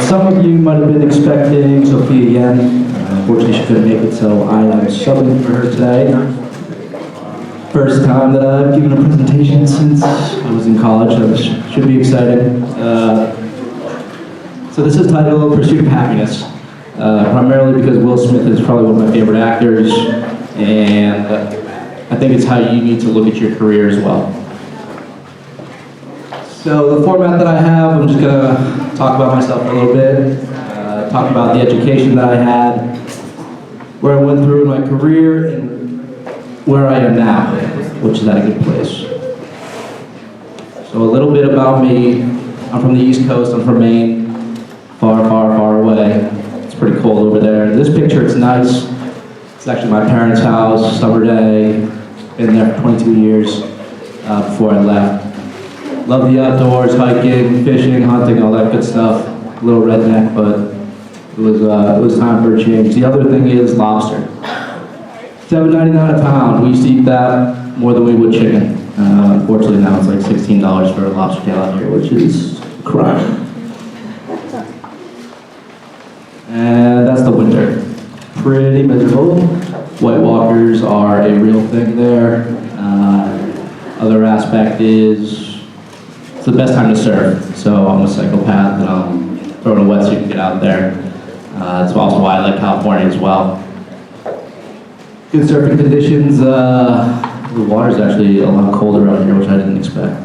Some of you might have been expecting Sophia Yen. Unfortunately, she couldn't make it, so I am subbing for her today. First time that I've given a presentation since I was in college, so this should be exciting. So this is titled Pursuit of Happiness, primarily because Will Smith is probably one of my favorite actors, and I think it's how you need to look at your career as well. So the format that I have, I'm just going to talk about myself a little bit, talk about the education that I had, where I went through in my career, and where I am now, which is at a good place. So a little bit about me. I'm from the East Coast, I'm from Maine, far, far, far away. It's pretty cold over there. This picture, it's nice. It's actually my parents' house, summer day. Been there for 22 years before I left. Love the outdoors, hiking, fishing, hunting, all that good stuff. A little redneck, but it was time for a change. The other thing is lobster. $7.99 a pound. We used to eat that more than we would chicken. Unfortunately, now it's like $16 for a lobster tail out here, which is a crime. And that's the winter. Pretty miserable. White walkers are a real thing there. Other aspect is it's the best time to surf. So I'm a psychopath and I'll throw in a wetsuit and get out there. It's also why I like California as well. Good surfing conditions. The water's actually a lot colder out here, which I didn't expect.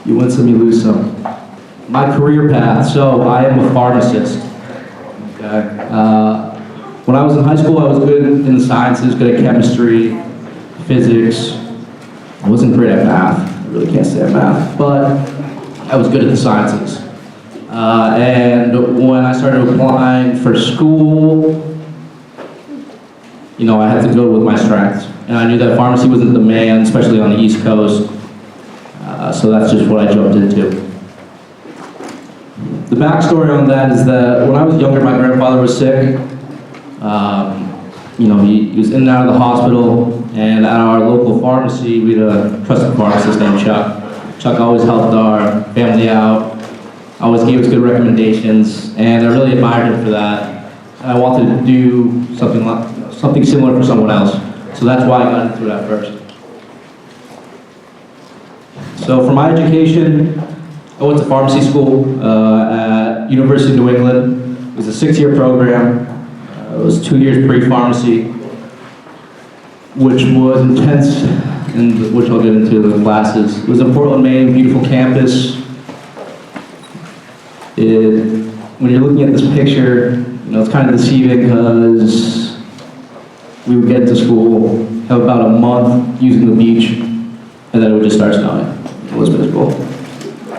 You win some, you lose some. My career path. So I am a pharmacist. Okay. When I was in high school, I was good in the sciences, good at chemistry, physics. I wasn't great at math. I really can't say at math, but I was good at the sciences. And when I started applying for school, you know, I had to go with my strengths. And I knew that pharmacy was in demand, especially on the East Coast. So that's just what I jumped into. The backstory on that is that when I was younger, my grandfather was sick. You know, he was in and out of the hospital, and at our local pharmacy, we had a trusted pharmacist named Chuck. Chuck always helped our family out, always gave us good recommendations, and I really admired him for that. And I wanted to do something similar for someone else. So that's why I got into it at first. So for my education, I went to pharmacy school at University of New England. It was a 6-year program. It was 2 years pre-pharmacy, which was intense, and which I'll get into the classes. It was in Portland, Maine, beautiful campus. When you're looking at this picture, you know, it's kind of deceiving because we would get to school, have about a month using the beach, and then it would just start snowing. It was miserable.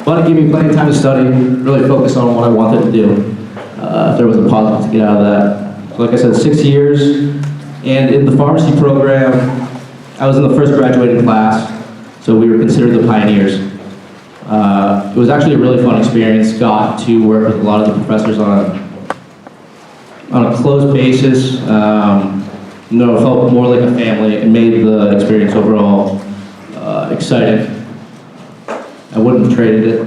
But it gave me plenty of time to study, really focus on what I wanted to do. If there was a positive to get out of that. So like I said, 6 years, and in the pharmacy program, I was in the first graduating class, so we were considered the pioneers. It was actually a really fun experience. Got to work with a lot of the professors on a close basis. You know, it felt more like a family. It made the experience overall exciting. I wouldn't have traded it.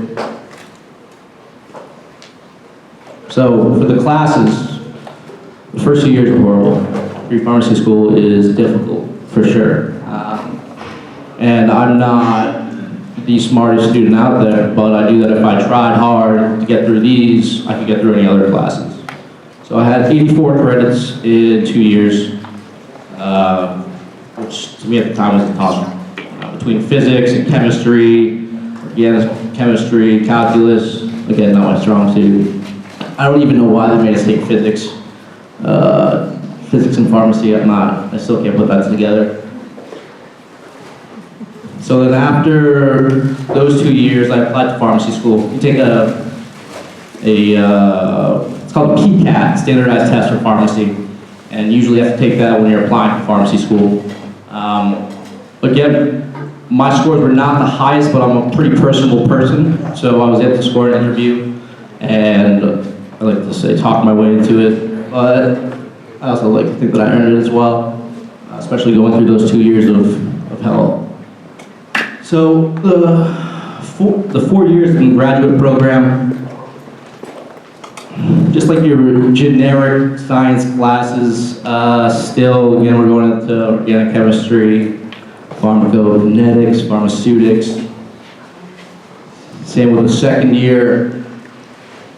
So for the classes, the first 2 years are horrible. Pre-pharmacy school is difficult, for sure. And I'm not the smartest student out there, but I knew that if I tried hard to get through these, I could get through any other classes. So I had 84 credits in 2 years, which to me at the time was the top. Between physics and chemistry, organic chemistry, calculus, again, not my strong suit. I don't even know why they made us take physics. Physics and pharmacy, I still can't put that together. So then after those 2 years, I applied to pharmacy school. You take it's called a PCAT, standardized test for pharmacy. And usually you have to take that when you're applying for pharmacy school. Again, my scores were not the highest, but I'm a pretty personable person. So I was able to score an interview, and I like to say talk my way into it. But I also like to think that I earned it as well, especially going through those 2 years of hell. So the the 4 years in the graduate program, just like your generic science classes, still, again, we're going into organic chemistry, pharmacokinetics, pharmaceutics. Same with the second year.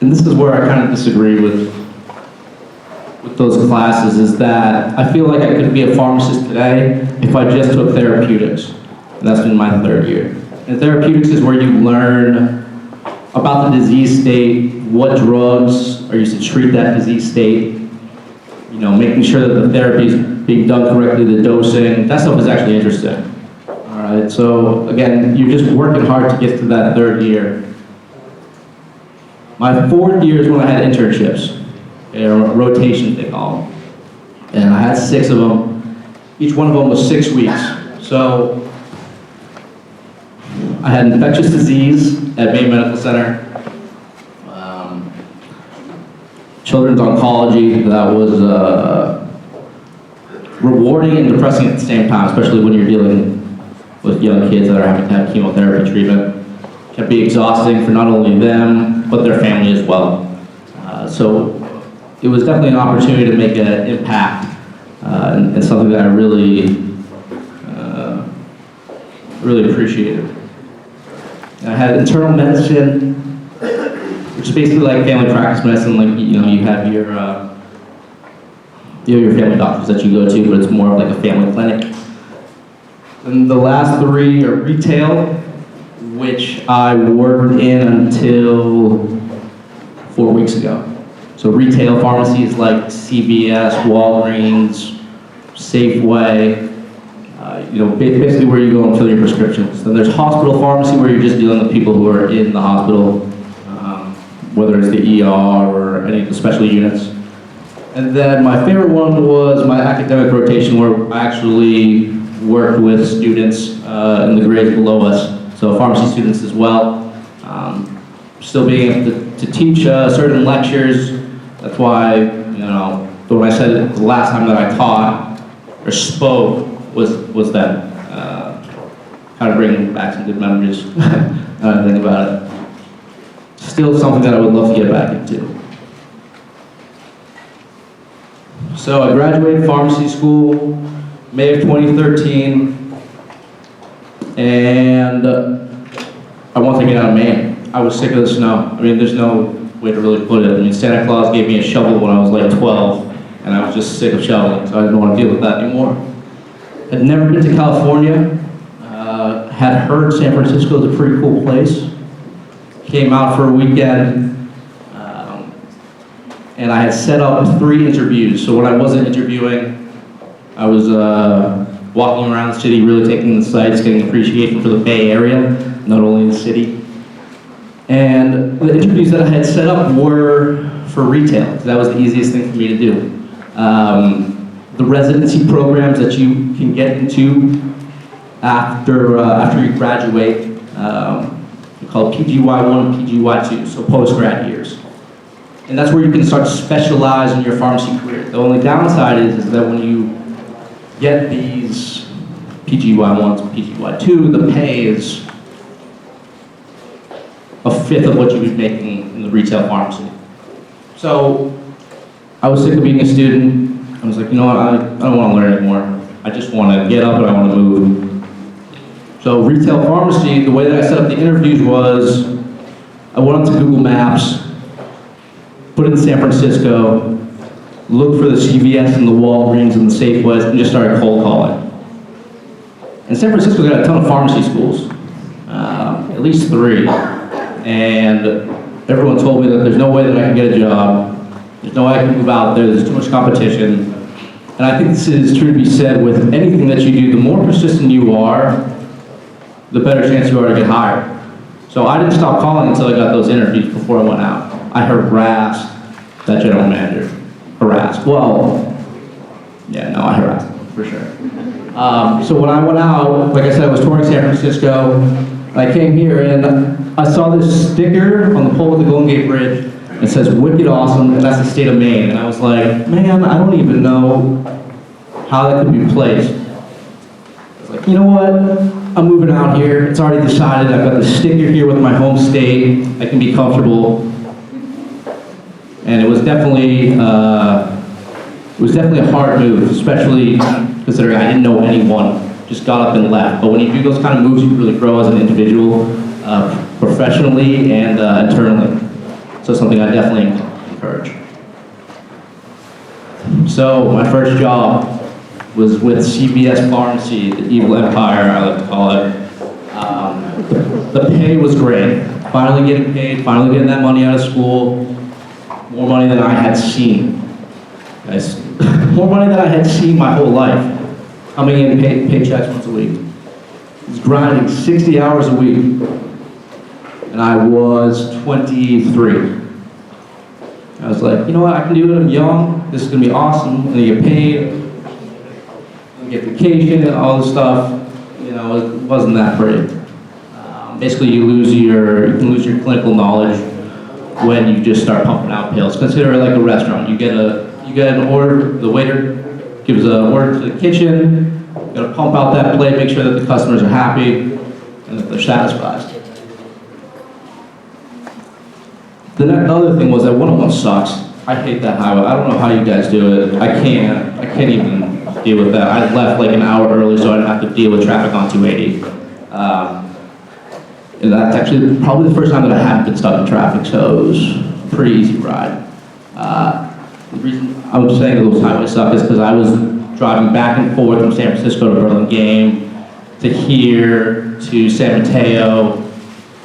And this is where I kind of disagree with those classes, is that I feel like I could be a pharmacist today if I just took therapeutics. And that's been my third year. And therapeutics is where you learn about the disease state, what drugs are used to treat that disease state, you know, making sure that the therapy is being done correctly, the dosing. That stuff is actually interesting. All right, so again, you're just working hard to get to that third year. My fourth year is when I had internships, rotations they call them. And I had 6 of them. Each one of them was 6 weeks. So I had infectious disease at Maine Medical Center, children's oncology. That was rewarding and depressing at the same time, especially when you're dealing with young kids that are having to have chemotherapy treatment. It can be exhausting for not only them, but their family as well. So it was definitely an opportunity to make an impact and something that I really appreciated. I had internal medicine, which is basically like family practice medicine. Like, you know, you have your family doctors that you go to, but it's more of like a family clinic. And the last 3 are retail, which I worked in until 4 weeks ago. So retail pharmacies like CVS, Walgreens, Safeway, you know, basically where you go and fill your prescriptions. Then there's hospital pharmacy, where you're just dealing with people who are in the hospital, whether it's the ER or any of the special units. And then my favorite one was my academic rotation, where I actually worked with students in the grades below us, so pharmacy students as well. Still being able to teach certain lectures. That's why, you know, when I said it the last time that I taught or spoke was then. Kind of bringing back some good memories now I think about it. Still something that I would love to get back into. So I graduated pharmacy school May of 2013, and I wanted to get out of Maine. I was sick of the snow. I mean, there's no way to really put it. I mean, Santa Claus gave me a shovel when I was like 12, and I was just sick of shoveling, so I didn't want to deal with that anymore. Had never been to California. Had heard San Francisco is a pretty cool place. Came out for a weekend, and I had set up 3 interviews. So when I wasn't interviewing, I was walking around the city, really taking the sights, getting appreciation for the Bay Area, not only the city. And the interviews that I had set up were for retail, because that was the easiest thing for me to do. The residency programs that you can get into after you graduate, called PGY1 and PGY2, so post-grad years. And that's where you can start to specialize in your pharmacy career. The only downside is that when you get these PGY1s and PGY2, the pay is a 1/5 of what you would be making in the retail pharmacy. So I was sick of being a student. I was like, you know what, I don't want to learn anymore. I just want to get up and I want to move. So retail pharmacy, the way that I set up the interviews was, I went onto Google Maps, put in San Francisco, looked for the CVS and the Walgreens and the Safeways, and just started cold calling. And San Francisco got a ton of pharmacy schools, at least 3. And everyone told me that there's no way that I can get a job, there's no way I can move out there, there's too much competition. And I think this is true to be said with anything that you do. The more persistent you are, the better chance you are to get hired. So I didn't stop calling until I got those interviews before I went out. I harassed that general manager. Harassed. Well, yeah, no, I harassed him, for sure. So when I went out, like I said, I was touring San Francisco. I came here and I saw this sticker on the pole of the Golden Gate Bridge. It says, "Wicked Awesome," and that's the state of Maine. And I was like, man, I don't even know how that could be placed. I was like, you know what? I'm moving out here. It's already decided. I've got the sticker here with my home state. I can be comfortable. And it was definitely a hard move, especially considering I didn't know anyone. Just got up and left. But when you do those kind of moves, you really grow as an individual, professionally and internally. So something I definitely encourage. So my first job was with CBS Pharmacy, the evil empire, I like to call it. The pay was great. Finally getting paid, finally getting that money out of school. More money than I had seen. Guys, more money than I had seen my whole life. Coming in paychecks once a week. I was grinding 60 hours a week. And I was 23. I was like, you know what, I can do it, I'm young, this is gonna be awesome, I'm gonna get paid, I'm gonna get vacation and all this stuff. You know, it wasn't that pretty. Basically, you can lose your clinical knowledge when you just start pumping out pills. Consider it like a restaurant. You get an order, the waiter gives an order to the kitchen, you gotta pump out that plate, make sure that the customers are happy and that they're satisfied. The other thing was that 101 sucks. I hate that highway. I don't know how you guys do it. I can't even deal with that. I left like an hour early so I didn't have to deal with traffic on 280. And that's actually probably the first time that I haven't been stuck in traffic, so it was a pretty easy ride. The reason I was saying those highways suck is because I was driving back and forth from San Francisco to Burlingame, to here, to San Mateo,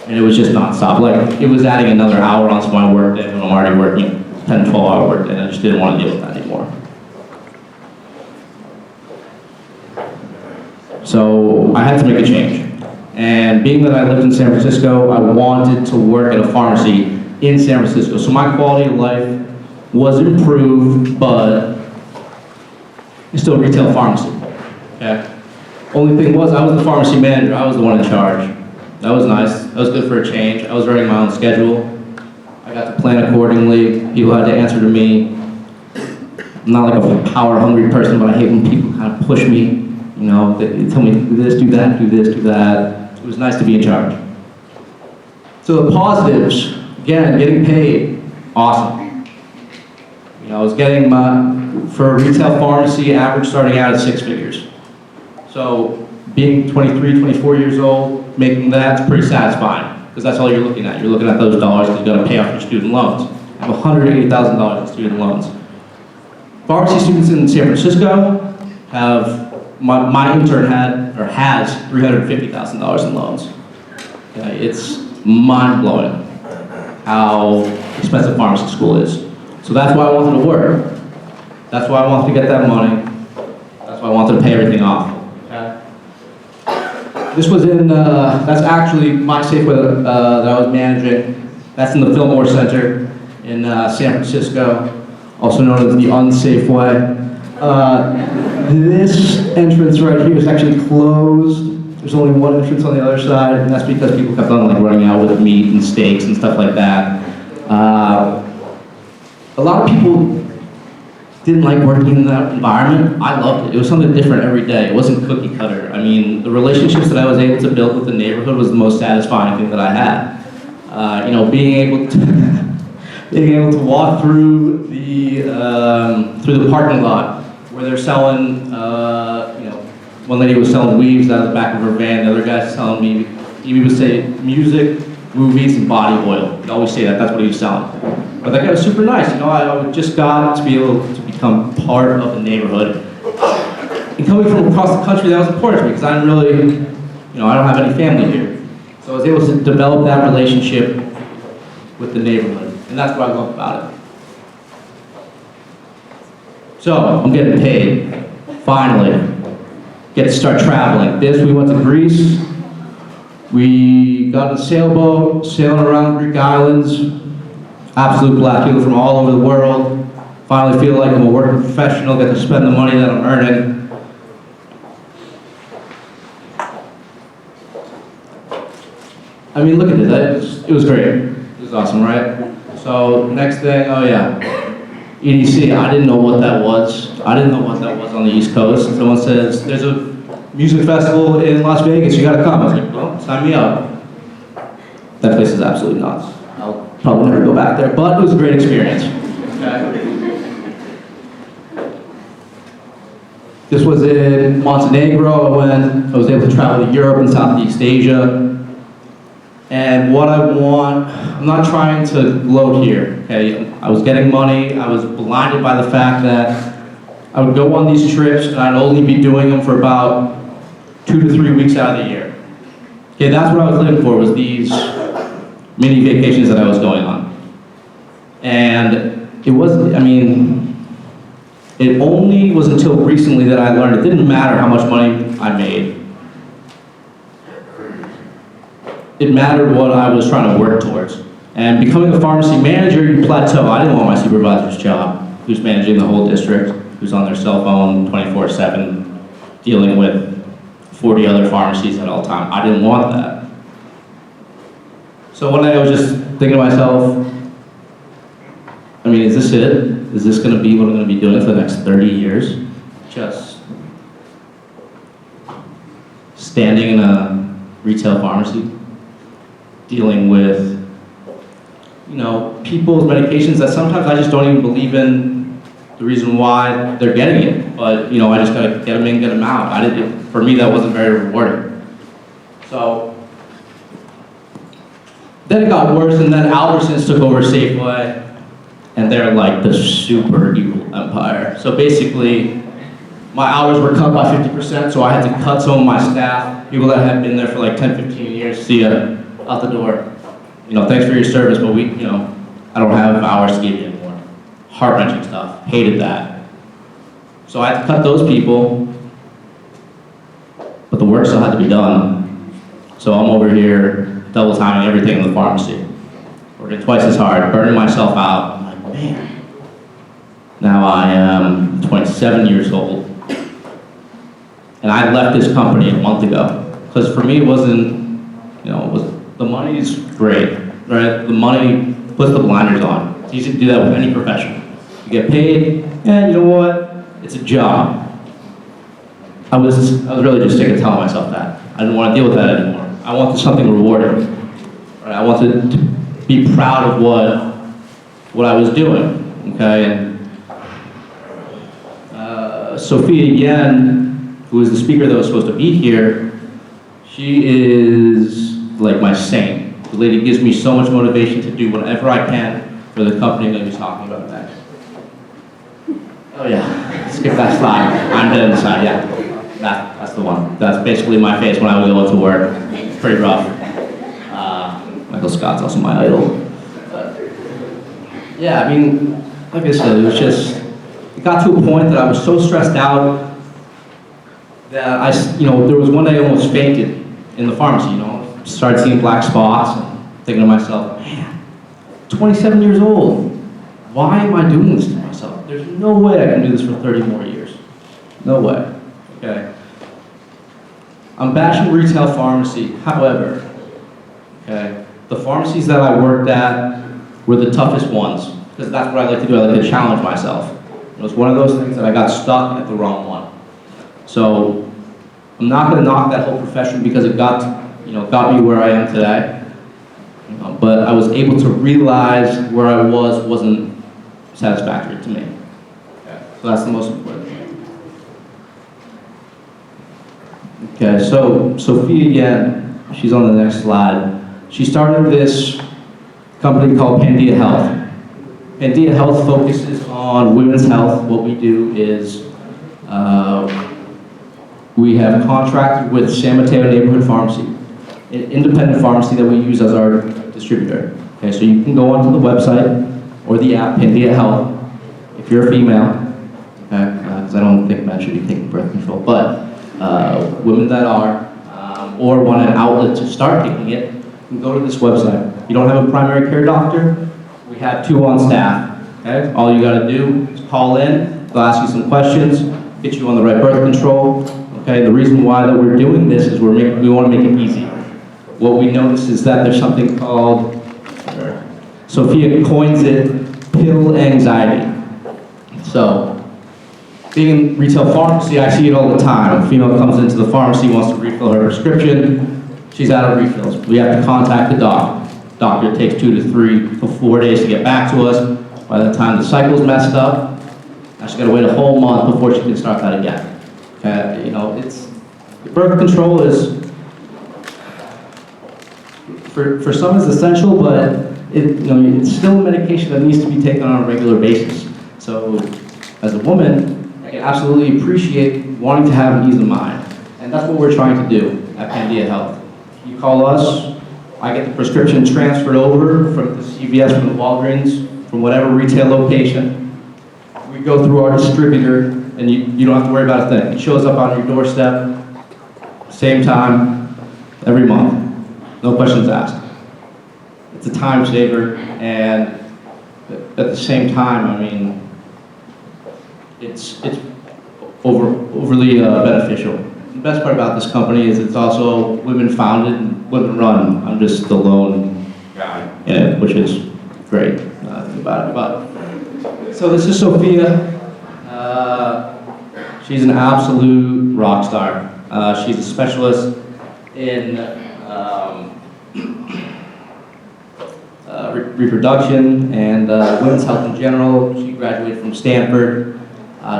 and it was just nonstop. Like, it was adding another hour onto my work day when I'm already working 10, 12-hour work day, and I just didn't want to deal with that anymore. So I had to make a change. And being that I lived in San Francisco, I wanted to work at a pharmacy in San Francisco. So my quality of life was improved, but it's still a retail pharmacy. Okay? Only thing was, I was the pharmacy manager. I was the one in charge. That was nice. That was good for a change. I was writing my own schedule. I got to plan accordingly. People had to answer to me. I'm not like a power-hungry person, but I hate when people kind of push me. You know, they tell me, do this, do that, do this, do that. It was nice to be in charge. So the positives, again, getting paid, awesome. You know, I was getting for a retail pharmacy, average starting out at 6 figures. So being 23, 24 years old, making that's pretty satisfying, because that's all you're looking at. You're looking at those dollars because you got to pay off your student loans. I have $180,000 in student loans. Pharmacy students in San Francisco have, my intern has $350,000 in loans. Okay, it's mind-blowing how expensive pharmacy school is. So that's why I wanted to work. That's why I wanted to get that money. That's why I wanted to pay everything off. Okay. This was in, that's actually my Safeway that I was managing. That's in the Fillmore Center in San Francisco, also known as the Unsafeway. This entrance right here is actually closed. There's only one entrance on the other side, and that's because people kept on like running out with meat and steaks and stuff like that. A lot of people didn't like working in that environment. I loved it. It was something different every day. It wasn't cookie cutter. I mean, the relationships that I was able to build with the neighborhood was the most satisfying thing that I had. You know, being able to walk through the parking lot where they're selling, you know, one lady was selling weaves out of the back of her van, the other guy's selling me, he would say music, movies, and body oil. He'd always say that, that's what he was selling. But that guy was super nice, you know, I just got to be able to become part of the neighborhood. And coming from across the country, that was important to me, because I didn't really, you know, I don't have any family here. So I was able to develop that relationship with the neighborhood, and that's what I love about it. So, I'm getting paid, finally. Get to start traveling. We went to Greece. We got in a sailboat, sailing around Greek islands. Absolute blast, people from all over the world. Finally feel like I'm a working professional, get to spend the money that I'm earning. I mean, look at this, it was great. It was awesome, right? So, next thing, oh yeah. EDC, I didn't know what that was. I didn't know what that was on the East Coast. Someone says, there's a music festival in Las Vegas, you gotta come. I was like, well, sign me up. That place is absolutely nuts. I'll probably never go back there, but it was a great experience. Okay. This was in Montenegro. I was able to travel to Europe and Southeast Asia. And what I want, I'm not trying to gloat here, okay? I was getting money, I was blinded by the fact that I would go on these trips and I'd only be doing them for about 2 to 3 weeks out of the year. Okay, that's what I was living for, was these mini vacations that I was going on. And it wasn't, it only was until recently that I learned it didn't matter how much money I made. It mattered what I was trying to work towards. And becoming a pharmacy manager, you plateau. I didn't want my supervisor's job, who's managing the whole district, who's on their cell phone 24/7, dealing with 40 other pharmacies at all times. I didn't want that. So one day I was just thinking to myself, is this it? Is this gonna be what I'm gonna be doing for the next 30 years? Just standing in a retail pharmacy, dealing with, people's medications that sometimes I just don't even believe in the reason why they're getting it. But, I just gotta get them in, get them out. For me, that wasn't very rewarding. So, then it got worse, and then Albertsons took over Safeway, and they're like the super evil empire. So basically, my hours were cut by 50%, so I had to cut some of my staff, people that had been there for like 10, 15 years, see ya, out the door. Thanks for your service, but I don't have hours to give you anymore. Heart-wrenching stuff, hated that. So I had to cut those people, but the work still had to be done. So I'm over here, double timing everything in the pharmacy. Working twice as hard, burning myself out. I'm like, man. Now I am 27 years old. And I left this company a month ago. Because for me, it wasn't, the money's great, right? The money puts the blinders on. It's easy to do that with any profession. You get paid, and you know what? It's a job. I was really just sick of telling myself that. I didn't want to deal with that anymore. I wanted something rewarding. Right? I wanted to be proud of what I was doing, okay? And Sophia Yen, who is the speaker that was supposed to be here, she is like my saint. The lady gives me so much motivation to do whatever I can for the company I'm going to be talking about next. Oh yeah, skip that slide. I'm dead inside, yeah. That's the one. That's basically my face when I would go to work. It's pretty rough. Michael Scott's also my idol. But, yeah, like I said, it got to a point that I was so stressed out that there was one day I almost fainted in the pharmacy, started seeing black spots and thinking to myself, man, 27 years old, why am I doing this to myself? There's no way I can do this for 30 more years. No way, okay? I'm bashing retail pharmacy, however, okay, the pharmacies that I worked at were the toughest ones, because that's what I like to do. I like to challenge myself. It was one of those things that I got stuck at the wrong one. So I'm not going to knock that whole profession because it got me where I am today. But I was able to realize where I wasn't satisfactory to me. Okay. So that's the most important thing. Okay, so Sophia Yen, she's on the next slide. She started this company called Pandia Health. Pandia Health focuses on women's health. What we do is we have contracted with San Mateo Neighborhood Pharmacy, an independent pharmacy that we use as our distributor. Okay, so you can go onto the website or the app, Pandia Health, if you're a female, okay, because I don't think men should be taking birth control, but women that are, or want an outlet to start taking it, you can go to this website. You don't have a primary care doctor, we have 2 on staff. Okay? All you got to do is call in, they'll ask you some questions, get you on the right birth control. Okay? The reason why that we're doing this is we want to make it easy. What we notice is that there's something called, Sophia coins it, pill anxiety. So Being in retail pharmacy, I see it all the time. A female comes into the pharmacy, wants to refill her prescription, she's out of refills. We have to contact the doctor. Doctor takes 2 to 3 to 4 days to get back to us. By the time the cycle's messed up, now she's got to wait a whole month before she can start that again. Okay, you know, birth control is, for some it's essential, but it's still a medication that needs to be taken on a regular basis. So, as a woman, I can absolutely appreciate wanting to have an ease of mind. And that's what we're trying to do at Pandia Health. You call us, I get the prescription transferred over from the CVS, from the Walgreens, from whatever retail location. We go through our distributor, and you don't have to worry about a thing. It shows up on your doorstep, same time, every month. No questions asked. It's a time saver, and at the same time, I mean, it's overly beneficial. The best part about this company is it's also women-founded and women-run. I'm just the lone guy in it, which is great about it. But so this is Sophia. She's an absolute rock star. She's a specialist in reproduction and women's health in general. She graduated from Stanford.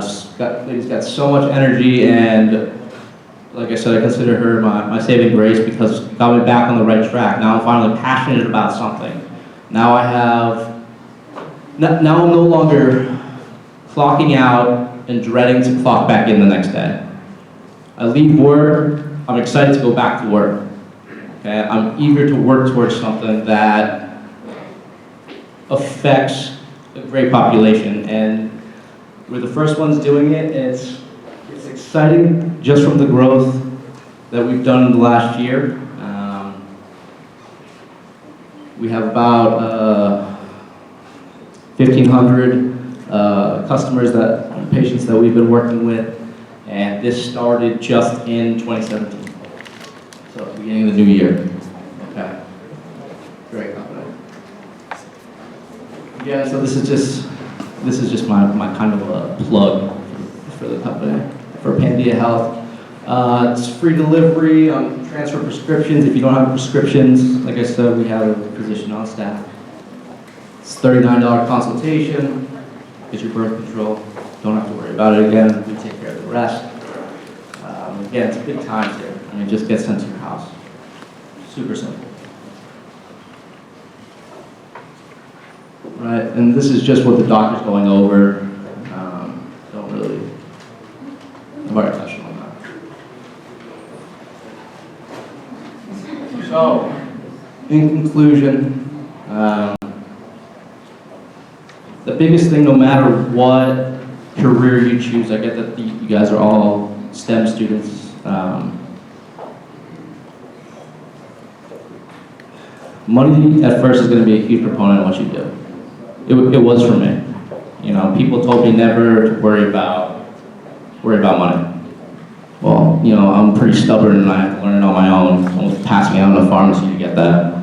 She's got so much energy, and like I said, I consider her my saving grace because it got me back on the right track. Now I'm finally passionate about something. Now I'm no longer clocking out and dreading to clock back in the next day. I leave work, I'm excited to go back to work. Okay? I'm eager to work towards something that affects a great population, and we're the first ones doing it. It's exciting just from the growth that we've done in the last year. We have about 1,500 customers, patients that we've been working with, and this started just in 2017, so at the beginning of the new year. Okay, great company. Yeah, so this is just my kind of a plug for the company, for Pandia Health. It's free delivery on transfer prescriptions. If you don't have prescriptions, like I said, we have a physician on staff. It's $39 consultation. Get your birth control. Don't have to worry about it again. We take care of the rest. Again, it's big times here. I mean, just get sent to your house. Super simple. Right, and this is just what the doctor's going over. Don't really, I've already touched on that. So, in conclusion, the biggest thing, no matter what career you choose, I get that you guys are all STEM students. Money at first is going to be a huge proponent of what you do. It was for me. You know, people told me never to worry about money. Well, you know, I'm pretty stubborn and I have to learn it on my own. Almost passing out in a pharmacy to get that.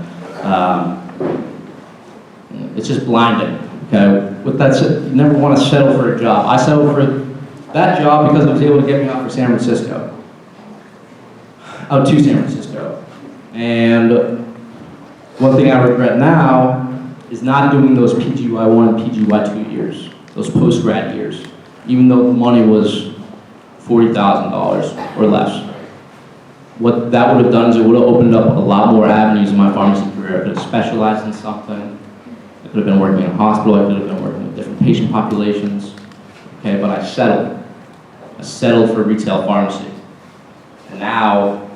It's just blinding. Okay. With that said, you never want to settle for a job. I settled for that job because it was able to get me out for San Francisco. Out to San Francisco. And one thing I regret now is not doing those PGY1 and PGY2 years, those post-grad years, even though the money was $40,000 or less. What that would have done is it would have opened up a lot more avenues in my pharmacy career. I could have specialized in something. I could have been working in a hospital. I could have been working with different patient populations. Okay, but I settled. I settled for retail pharmacy. And now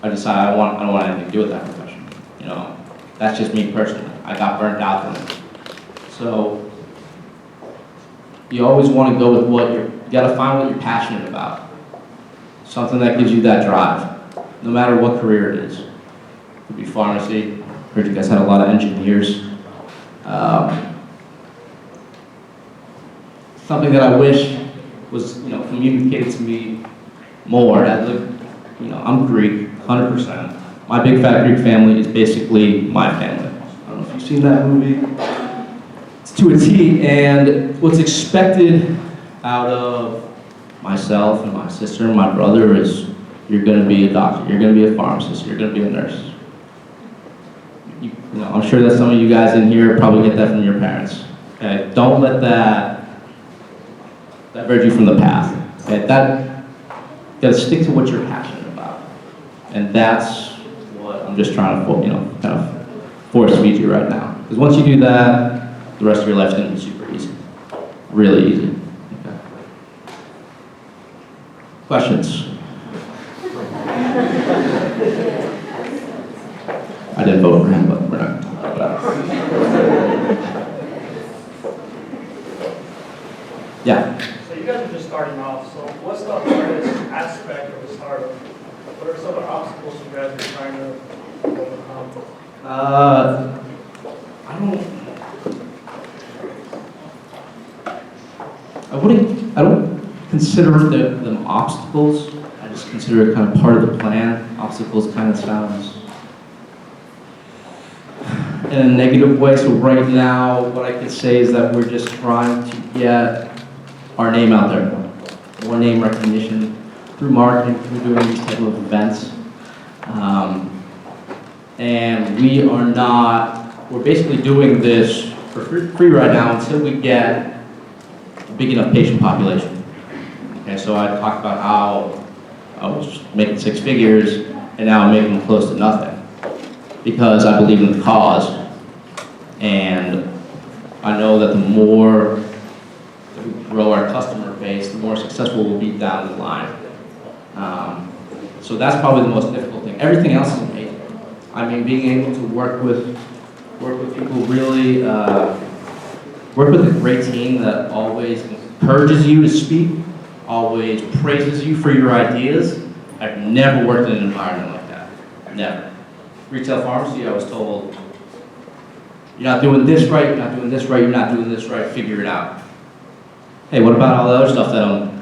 I decided I don't want anything to do with that profession. You know, that's just me personally. I got burnt out from it. So you always want to go with you got to find what you're passionate about. Something that gives you that drive, no matter what career it is. It could be pharmacy. I heard you guys had a lot of engineers. Something that I wish was, communicated to me more. I'm Greek, 100%. My big fat Greek family is basically my family. I don't know if you've seen that movie. It's to a T, and what's expected out of myself and my sister and my brother is, you're going to be a doctor, you're going to be a pharmacist, you're going to be a nurse. You know, I'm sure that some of you guys in here probably get that from your parents. Okay, don't let that divert you from the path. Okay, you gotta stick to what you're passionate about, and that's what I'm just trying to, kind of force feed you right now. Because once you do that, the rest of your life's gonna be super easy, really easy. Okay. Questions? I didn't vote for him, but we're not. Yeah. So you guys are just starting off, so what's the hardest aspect of the startup? What are some of the obstacles you guys are trying to overcome? I don't consider them obstacles. I just consider it kind of part of the plan. Obstacles kind of sounds in a negative way. So right now, what I can say is that we're just trying to get our name out there, more name recognition through marketing, through doing these type of events. And we're basically doing this for free right now until we get a big enough patient population. Okay, so I talked about how I was making 6 figures and now I'm making close to nothing because I believe in the cause. And I know that the more that we grow our customer base, the more successful we'll be down the line. So that's probably the most difficult thing. Everything else is amazing. I mean, being able to work with people, really work with a great team that always encourages you to speak, always praises you for your ideas. I've never worked in an environment like that. Never. Retail pharmacy, I was told, you're not doing this right, you're not doing this right, you're not doing this right, figure it out. Hey, what about all the other stuff that I'm,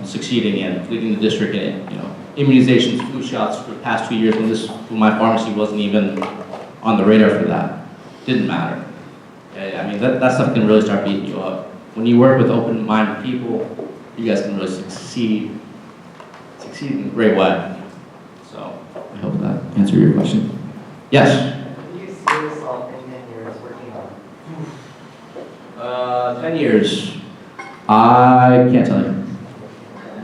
succeeding in, leading the district in, immunizations, flu shots for the past 2 years when my pharmacy wasn't even on the radar for that. Didn't matter. Okay? I mean, that stuff can really start beating you up. When you work with open-minded people, you guys can really succeed in a great way. So, I hope that answered your question. Yes? Can you see yourself in 10 years working on? 10 years. I can't tell you.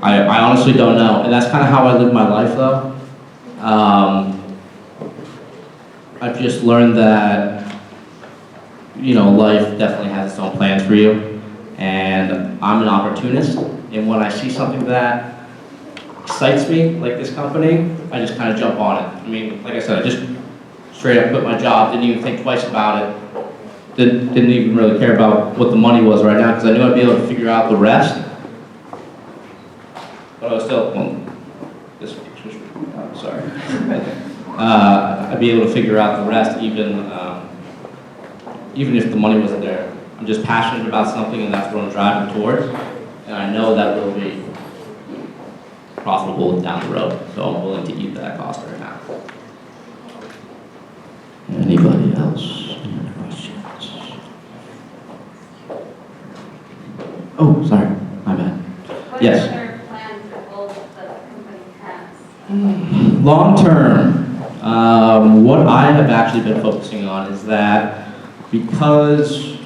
I honestly don't know, and that's kind of how I live my life, though. I've just learned that, life definitely has its own plans for you, and I'm an opportunist, and when I see something that excites me, like this company, I just kind of jump on it. I mean, like I said, I just straight up quit my job, didn't even think twice about it, didn't even really care about what the money was right now, because I knew I'd be able to figure out the rest. But I was still, sorry. I'd be able to figure out the rest even if the money wasn't there. I'm just passionate about something and that's what I'm driving towards. And I know that will be profitable down the road. So I'm willing to eat that cost right now. Anybody else? Any other questions? Oh, sorry, my bad. Yes. Long term, what I have actually been focusing on is that because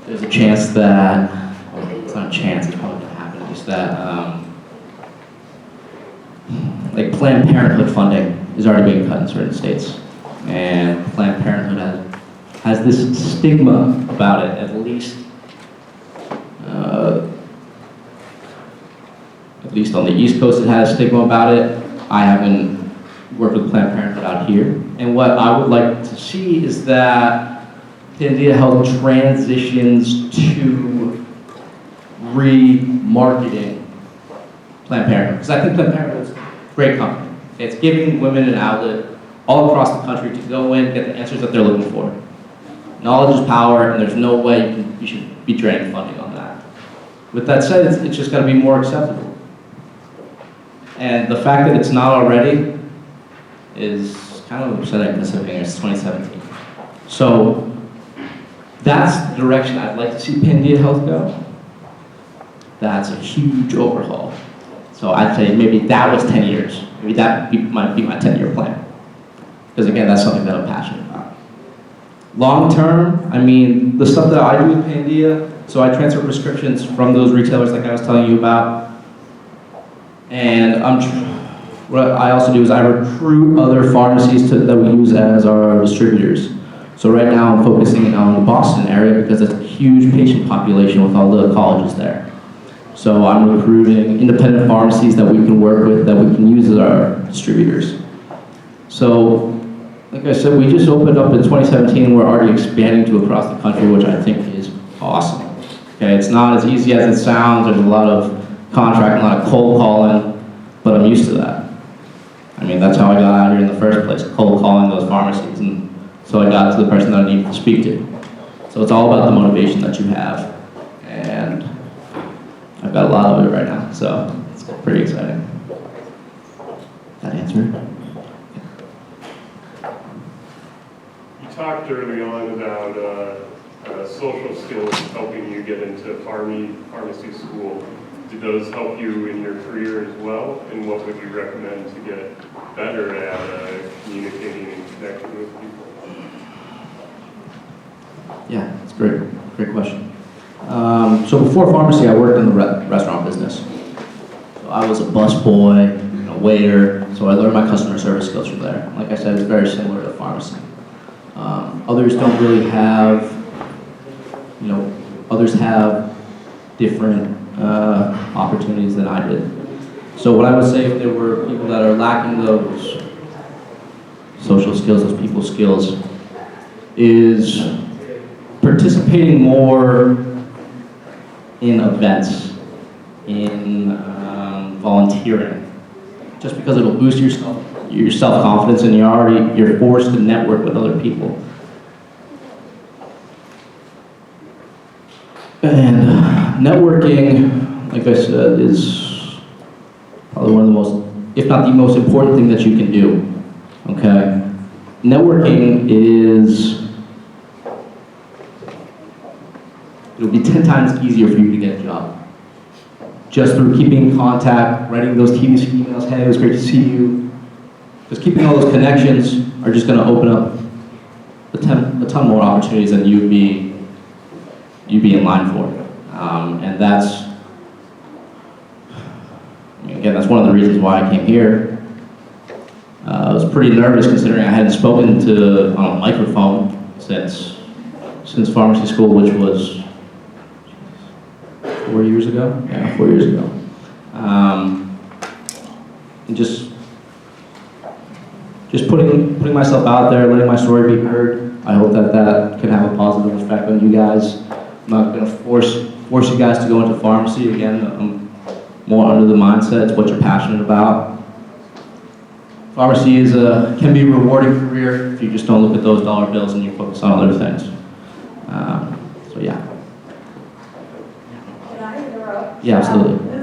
there's a chance that, well, it's not a chance, it's probably going to happen, is that like Planned Parenthood funding is already being cut in certain states. And Planned Parenthood has this stigma about it, at least on the East Coast it has a stigma about it. I haven't worked with Planned Parenthood out here. And what I would like to see is that India Health transitions to remarketing Planned Parenthood. Because I think Planned Parenthood is a great company. It's giving women an outlet all across the country to go in and get the answers that they're looking for. Knowledge is power, and there's no way you should be draining funding on that. With that said, it's just got to be more acceptable. And the fact that it's not already is kind of upsetting considering it's 2017. So that's the direction I'd like to see India Health go. that's a huge overhaul. So I'd say maybe that was 10 years. Maybe might be my 10-year plan. Because again, that's something that I'm passionate about. Long term, I mean, the stuff that I do with Pandia, so I transfer prescriptions from those retailers like I was telling you about. And what I also do is I recruit other pharmacies that we use as our distributors. So right now I'm focusing on the Boston area because it's a huge patient population with all the colleges there. So I'm recruiting independent pharmacies that we can work with, that we can use as our distributors. So, like I said, we just opened up in 2017. We're already expanding to across the country, which I think is awesome. Okay, it's not as easy as it sounds. There's a lot of contract, a lot of cold calling, but I'm used to that. I mean, that's how I got out here in the first place, cold calling those pharmacies. And so I got to the person that I needed to speak to. So it's all about the motivation that you have. And I've got a lot of it right now, so it's pretty exciting. That answer it? You talked early on about social skills helping you get into pharmacy school. Did those help you in your career as well? And what would you recommend to get better at communicating and connecting with people? Yeah, that's great. Great question. So before pharmacy, I worked in the restaurant business. So I was a busboy, waiter, so I learned my customer service skills from there. Like I said, it's very similar to pharmacy. Others don't really have, others have different opportunities than I did. So what I would say, if there were people that are lacking those social skills, those people skills, is participating more in events, in volunteering, just because it'll boost your self-confidence, and you're forced to network with other people. And networking, like I said, is probably one of the most, if not the most important thing that you can do, okay? Networking it'll be 10 times easier for you to get a job. Just through keeping in contact, writing those tedious emails, hey, it was great to see you. Just keeping all those connections are just gonna open up a ton more opportunities than you'd be in line for. And that's one of the reasons why I came here. I was pretty nervous considering I hadn't spoken on a microphone since pharmacy school, which was 4 years ago? Yeah, 4 years ago. And just putting myself out there, letting my story be heard. I hope that can have a positive effect on you guys. I'm not going to force you guys to go into pharmacy. Again, I'm more under the mindset, it's what you're passionate about. Pharmacy can be a rewarding career if you just don't look at those dollar bills and you focus on other things. So yeah. Can I interrupt? Yeah, absolutely.